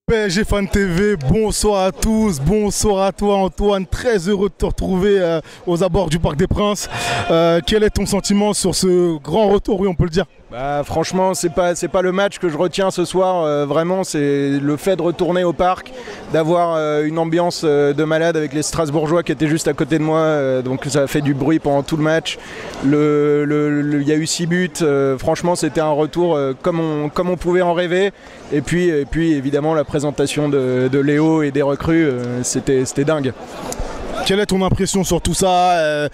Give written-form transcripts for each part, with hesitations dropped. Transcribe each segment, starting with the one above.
PSG Fan TV, bonsoir à tous, bonsoir à toi Antoine, très heureux de te retrouver aux abords du Parc des Princes. Quel est ton sentiment sur ce grand retour, oui on peut le dire? Franchement, c'est pas le match que je retiens ce soir, vraiment c'est le fait de retourner au parc, d'avoir une ambiance de malade avec les Strasbourgeois qui étaient juste à côté de moi, donc ça a fait du bruit pendant tout le match. Il y a eu 6 buts, franchement c'était un retour comme on pouvait en rêver. Et puis évidemment la présentation de Léo et des recrues, c'était dingue. Quelle est ton impression sur tout ça?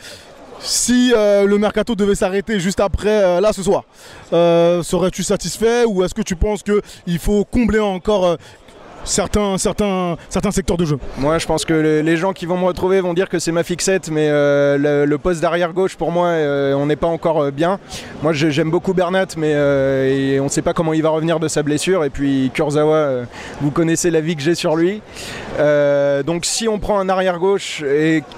Si le mercato devait s'arrêter juste après, là ce soir, serais-tu satisfait ou est-ce que tu penses qu'il faut combler encore certains secteurs de jeu? Moi je pense que les gens qui vont me retrouver vont dire que c'est ma fixette, mais le poste d'arrière gauche pour moi on n'est pas encore bien. Moi j'aime beaucoup Bernat, mais et on ne sait pas comment il va revenir de sa blessure. Et puis Kurzawa, vous connaissez l'avis que j'ai sur lui. Donc si on prend un arrière gauche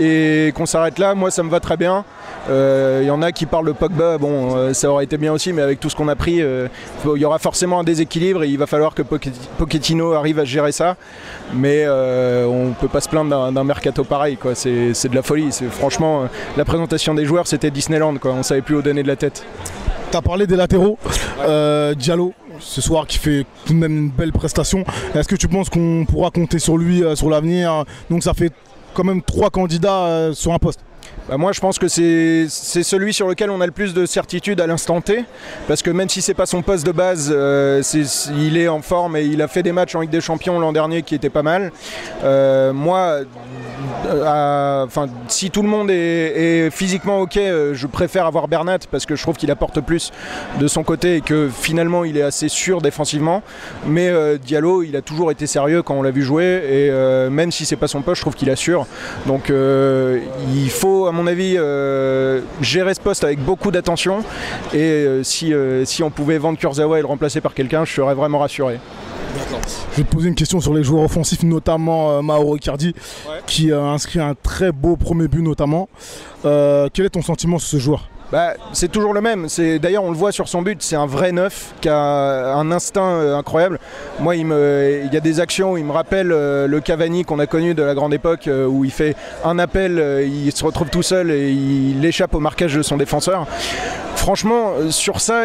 et qu'on s'arrête là, moi ça me va très bien. Y en a qui parlent de Pogba, bon ça aurait été bien aussi, mais avec tout ce qu'on a pris, il y aura forcément un déséquilibre et il va falloir que Pochettino arrive à gérer ça. Mais on ne peut pas se plaindre d'un mercato pareil, quoi. C'est de la folie. Franchement, la présentation des joueurs c'était Disneyland, quoi. On ne savait plus où donner de la tête. Tu as parlé des latéraux, Diallo ce soir qui fait tout de même une belle prestation. Est-ce que tu penses qu'on pourra compter sur lui sur l'avenir? Donc ça fait quand même 3 candidats sur un poste. Moi je pense que c'est celui sur lequel on a le plus de certitude à l'instant T, parce que même si c'est pas son poste de base, il est en forme et il a fait des matchs en Ligue des Champions l'an dernier qui étaient pas mal. Si tout le monde est physiquement ok, je préfère avoir Bernat parce que je trouve qu'il apporte plus de son côté et que finalement il est assez sûr défensivement. Mais Diallo, il a toujours été sérieux quand on l'a vu jouer et même si c'est pas son poste, je trouve qu'il assure. Donc il faut à mon avis gérer ce poste avec beaucoup d'attention et si on pouvait vendre Kurzawa et le remplacer par quelqu'un, je serais vraiment rassuré. Je vais te poser une question sur les joueurs offensifs, notamment Mauro Icardi, qui a inscrit un très beau premier but notamment. Quel est ton sentiment sur ce joueur? C'est toujours le même. D'ailleurs, on le voit sur son but, c'est un vrai neuf qui a un instinct incroyable. Moi, il y a des actions où il me rappelle le Cavani qu'on a connu de la grande époque, où il fait un appel, il se retrouve tout seul et il échappe au marquage de son défenseur. Franchement, sur ça,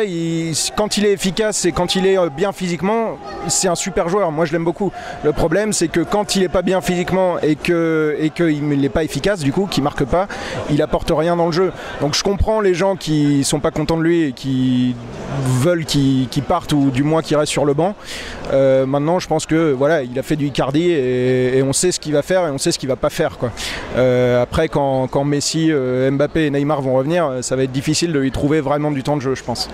quand il est efficace et quand il est bien physiquement, c'est un super joueur. Moi, je l'aime beaucoup. Le problème, c'est que quand il n'est pas bien physiquement et qu'il n'est pas efficace, du coup, qu'il ne marque pas, il apporte rien dans le jeu. Donc, je comprends les gens qui sont pas contents de lui et qui veulent qu'il parte ou du moins qu'il reste sur le banc. Maintenant, je pense que voilà, il a fait du Icardi et on sait ce qu'il va faire et on sait ce qu'il va pas faire, quoi. Après, quand Messi, Mbappé et Neymar vont revenir, ça va être difficile de lui trouver vraiment du temps de jeu, je pense.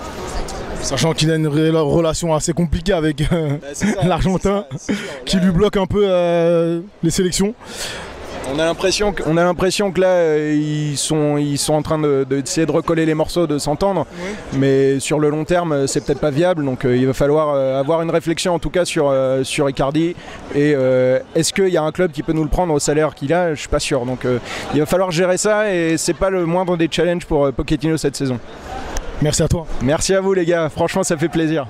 Sachant qu'il a une relation assez compliquée avec l'Argentin, qui lui bloque un peu les sélections. On a l'impression que là ils sont en train d'essayer de recoller les morceaux, de s'entendre, mais sur le long terme c'est peut-être pas viable, donc il va falloir avoir une réflexion en tout cas sur Icardi et est-ce qu'il y a un club qui peut nous le prendre au salaire qu'il a? Je suis pas sûr, donc il va falloir gérer ça et c'est pas le moindre des challenges pour Pochettino cette saison. Merci à toi. Merci à vous les gars, franchement ça fait plaisir.